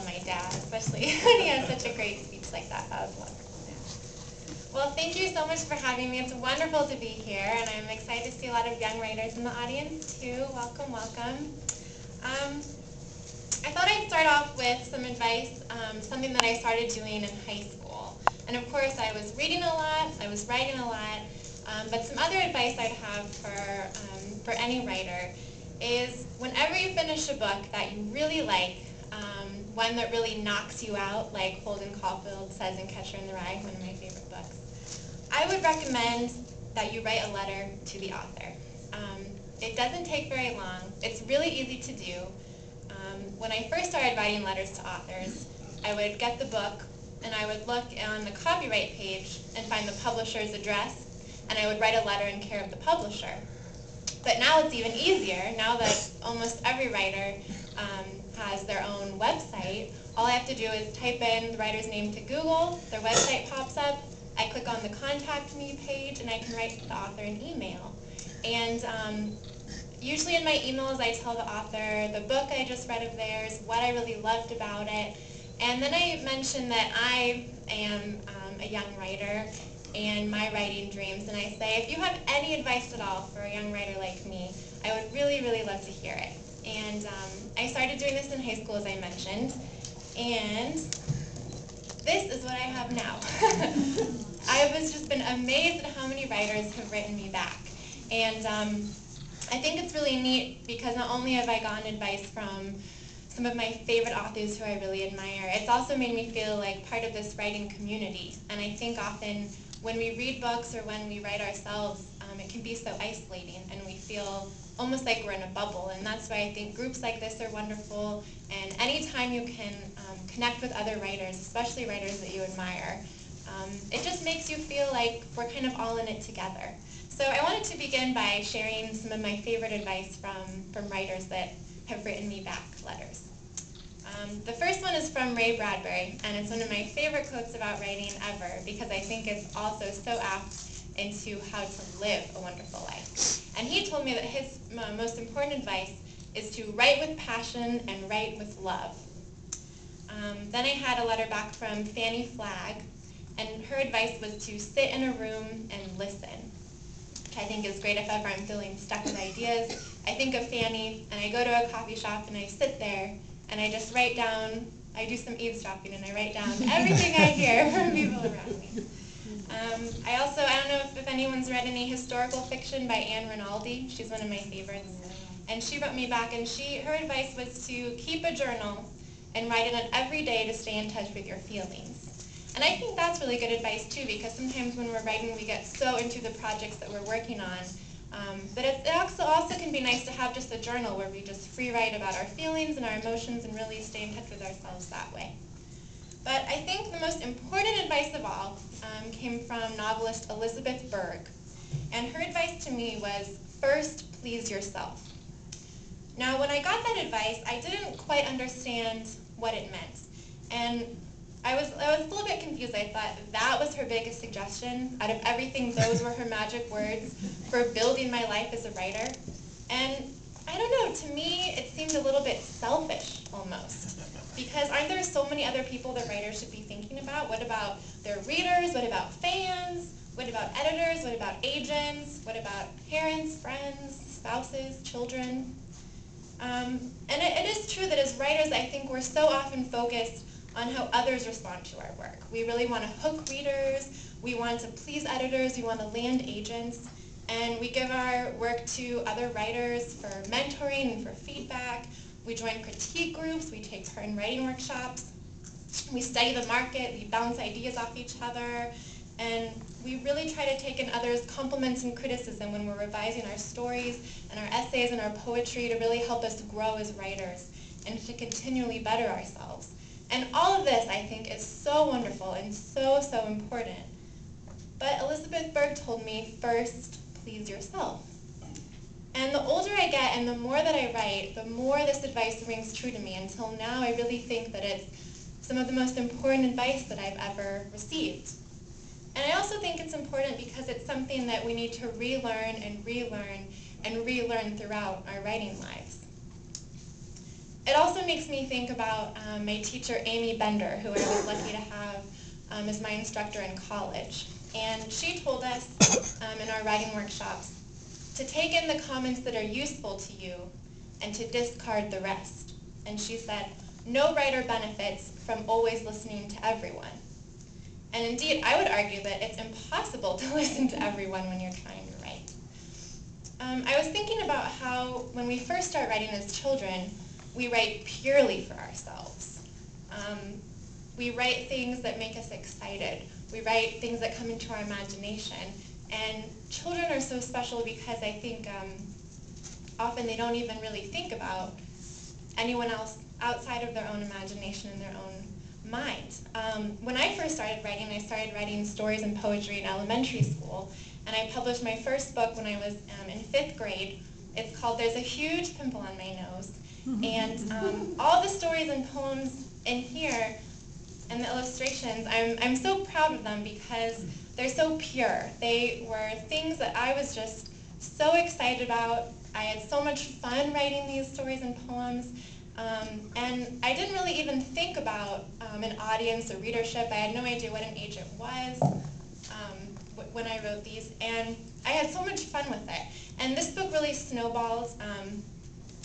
love my dad, especially when he has such a great speech like that. That was wonderful. Well, thank you so much for having me. It's wonderful to be here, and I'm excited to see a lot of young writers in the audience, too. Welcome, welcome. I thought I'd start off with some advice, something that I started doing in high school. And of course, I was reading a lot, I was writing a lot, but some other advice I'd have for any writer is whenever you finish a book that you really like, one that really knocks you out, like Holden Caulfield says in Catcher in the Rye, one of my favorite books, I would recommend that you write a letter to the author. It doesn't take very long. It's really easy to do. When I first started writing letters to authors, I would get the book and I would look on the copyright page and find the publisher's address, and I would write a letter in care of the publisher. But now it's even easier. Now that almost every writer has their own website, all I have to do is type in the writer's name to Google, their website pops up, I click on the Contact Me page, and I can write the author an email. And usually in my emails I tell the author the book I just read of theirs, what I really loved about it, and then I mention that I am a young writer and my writing dreams, and I say, if you have any advice at all for a young writer like me, I would really, really love to hear it. And I started doing this in high school, as I mentioned, and this is what I have now. I was just been amazed at how many writers have written me back. And I think it's really neat because not only have I gotten advice from some of my favorite authors who I really admire, it's also made me feel like part of this writing community. And I think often when we read books or when we write ourselves, it can be so isolating and we feel almost like we're in a bubble. And that's why I think groups like this are wonderful. And anytime you can connect with other writers, especially writers that you admire, it just makes you feel like we're kind of all in it together. So I wanted to begin by sharing some of my favorite advice from writers that have written me back letters. The first one is from Ray Bradbury, and it's one of my favorite quotes about writing ever because I think it's also so apt into how to live a wonderful life. And he told me that his most important advice is to write with passion and write with love. Then I had a letter back from Fanny Flagg, and her advice was to sit in a room and listen, which I think is great if ever I'm feeling stuck with ideas. I think of Fanny, and I go to a coffee shop, and I sit there, and I just write down, I do some eavesdropping, and I write down everything I hear from people around me. I don't know if anyone's read any historical fiction by Anne Rinaldi. She's one of my favorites. And she wrote me back, and her advice was to keep a journal and write it on every day to stay in touch with your feelings. And I think that's really good advice too, because sometimes when we're writing we get so into the projects that we're working on. But it also can be nice to have just a journal where we just free write about our feelings and our emotions and really stay in touch with ourselves that way. But I think the most important advice of all came from novelist Elizabeth Berg. And her advice to me was, first, please yourself. Now, when I got that advice, I didn't quite understand what it meant. And I was a little bit confused. I thought that was her biggest suggestion. Out of everything, those were her magic words for building my life as a writer. And I don't know, to me, it seemed a little bit selfish almost. Because aren't there so many other people that writers should be thinking about? What about their readers? What about fans? What about editors? What about agents? What about parents, friends, spouses, children? And it is true that as writers, I think we're so often focused on how others respond to our work. We really want to hook readers, we want to please editors, we want to land agents, and we give our work to other writers for mentoring and for feedback. We join critique groups, we take part in writing workshops, we study the market, we bounce ideas off each other, and we really try to take in others' compliments and criticism when we're revising our stories and our essays and our poetry to really help us grow as writers and to continually better ourselves. And all of this, I think, is so wonderful and so, so important. But Elizabeth Berg told me, first, please yourself. And the older I get and the more that I write, the more this advice rings true to me. Until now, I really think that it's some of the most important advice that I've ever received. And I also think it's important because it's something that we need to relearn and relearn and relearn throughout our writing lives. It also makes me think about my teacher, Amy Bender, who I was lucky to have as my instructor in college. And she told us in our writing workshops to take in the comments that are useful to you and to discard the rest. And she said, no writer benefits from always listening to everyone. And indeed, I would argue that it's impossible to listen to everyone when you're trying to write. I was thinking about how when we first start writing as children, we write purely for ourselves. We write things that make us excited. We write things that come into our imagination. And children are so special because I think often they don't even really think about anyone else outside of their own imagination and their own mind. When I first started writing stories and poetry in elementary school, and I published my first book when I was in 5th grade. It's called There's a Huge Pimple on My Nose. And all the stories and poems in here and the illustrations, I'm so proud of them because they're so pure. They were things that I was just so excited about. I had so much fun writing these stories and poems. And I didn't really even think about an audience or readership. I had no idea what an age it was when I wrote these. And I had so much fun with it. And this book really snowballs.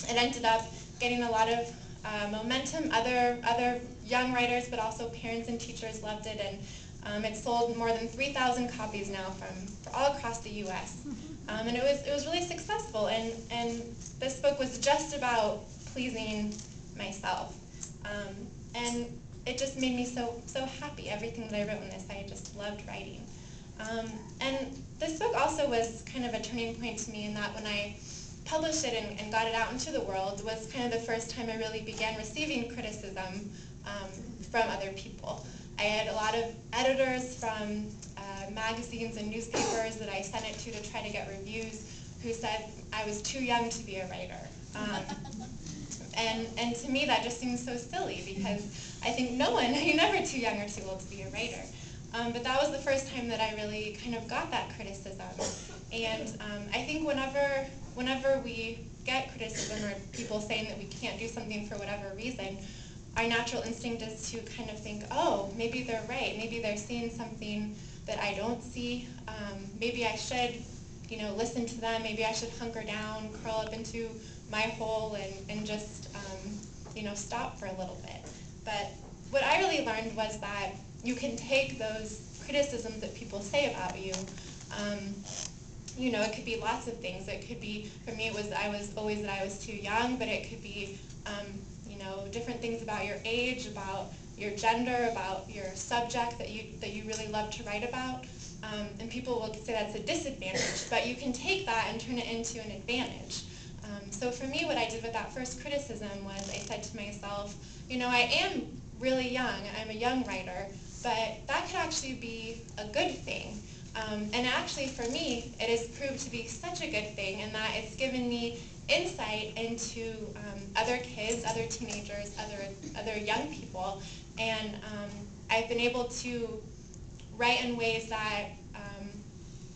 It ended up getting a lot of momentum. Other young writers, but also parents and teachers loved it. And it sold more than 3,000 copies now from all across the U.S. And it was really successful. And this book was just about pleasing myself. And it just made me so happy. Everything that I wrote in this, I just loved writing. And this book also was kind of a turning point to me in that when I published it and got it out into the world was kind of the first time I really began receiving criticism from other people. I had a lot of editors from magazines and newspapers that I sent it to try to get reviews who said I was too young to be a writer. And to me that just seems so silly because I think you're never too young or too old to be a writer. But that was the first time that I really kind of got that criticism. And I think whenever we get criticism or people saying that we can't do something for whatever reason, our natural instinct is to kind of think, oh, maybe they're right. Maybe they're seeing something that I don't see. Maybe I should, listen to them. Maybe I should hunker down, curl up into my hole, and just, stop for a little bit. But what I really learned was that you can take those criticisms that people say about you. It could be lots of things. It could be, for me, I was too young, but it could be, different things about your age, about your gender, about your subject that you really love to write about. And people will say that's a disadvantage, but you can take that and turn it into an advantage. So for me, what I did with that first criticism was I said to myself, I am really young, I'm a young writer, but that could actually be a good thing. And actually for me, it has proved to be such a good thing in that it's given me insight into other kids, other teenagers, other young people, and I've been able to write in ways that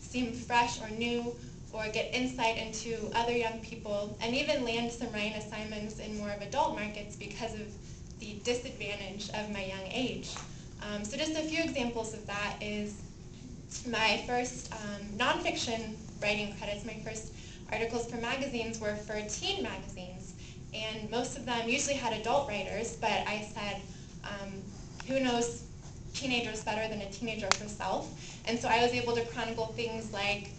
seem fresh or new, or get insight into other young people, and even land some writing assignments in more of adult markets because of the disadvantage of my young age. So just a few examples of that is my first nonfiction writing credits, my first articles for magazines were for teen magazines, and most of them usually had adult writers, but I said, who knows teenagers better than a teenager herself? And so I was able to chronicle things like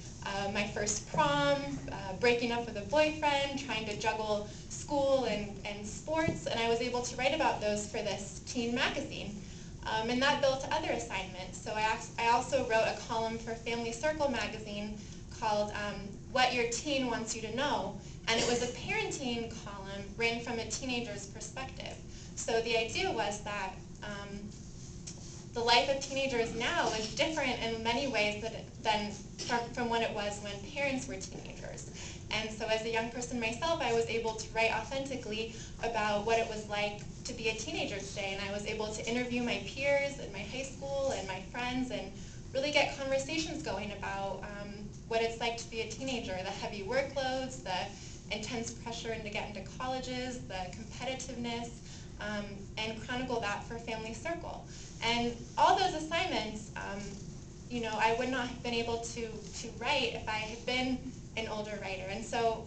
my first prom, breaking up with a boyfriend, trying to juggle school and sports, and I was able to write about those for this teen magazine. And that built other assignments. So I also wrote a column for Family Circle magazine called What Your Teen Wants You to Know, and it was a parenting column written from a teenager's perspective. So the idea was that the life of teenagers now is different in many ways than from when it was when parents were teenagers. And so as a young person myself, I was able to write authentically about what it was like to be a teenager today, and I was able to interview my peers in my high school and my friends and really get conversations going about what it's like to be a teenager, the heavy workloads, the intense pressure to get into colleges, the competitiveness, and chronicle that for Family Circle. And all those assignments, I would not have been able to write if I had been an older writer. And so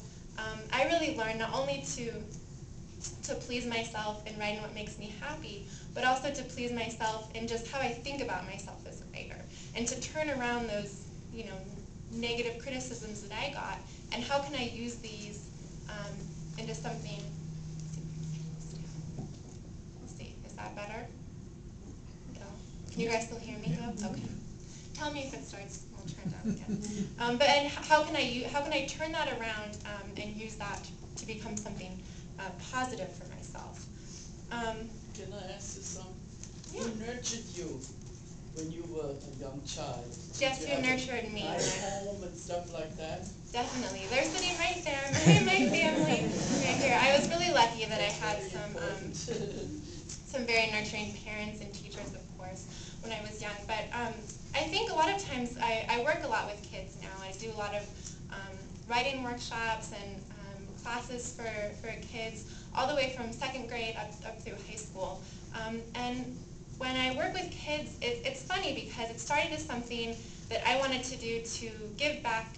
I really learned not only to please myself in writing what makes me happy, but also to please myself in just how I think about myself as a writer, and to turn around those, negative criticisms that I got, and how can I use these into something. Let's see, is that better? No. Can you guys still hear me though? Okay. Tell me if it starts. We'll turn it down again. But how can I turn that around and use that to become something positive for myself? Can I ask you something? Yeah. Who nurtured you when you were a young child? Yes, who nurtured me? Nice home and stuff like that? Definitely. They're sitting right there, my family right here. I was really lucky that I had some very nurturing parents and teachers, of course, when I was young. But I think a lot of times I work a lot with kids now. I do a lot of writing workshops and classes for kids, all the way from second grade up through high school. And when I work with kids, it's funny because it started as something that I wanted to do to give back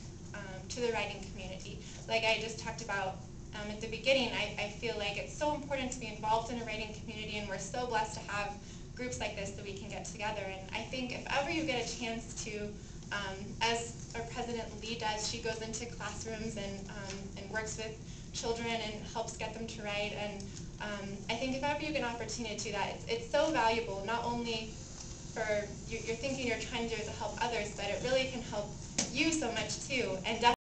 to the writing community. Like I just talked about at the beginning, I feel like it's so important to be involved in a writing community, and we're so blessed to have groups like this that we can get together. And I think if ever you get a chance to, as our President Lee does, she goes into classrooms and works with children and helps get them to write. And I think if ever you get an opportunity to do that, it's so valuable, not only for you're thinking you're trying to do it to help others, but it really can help you so much too. And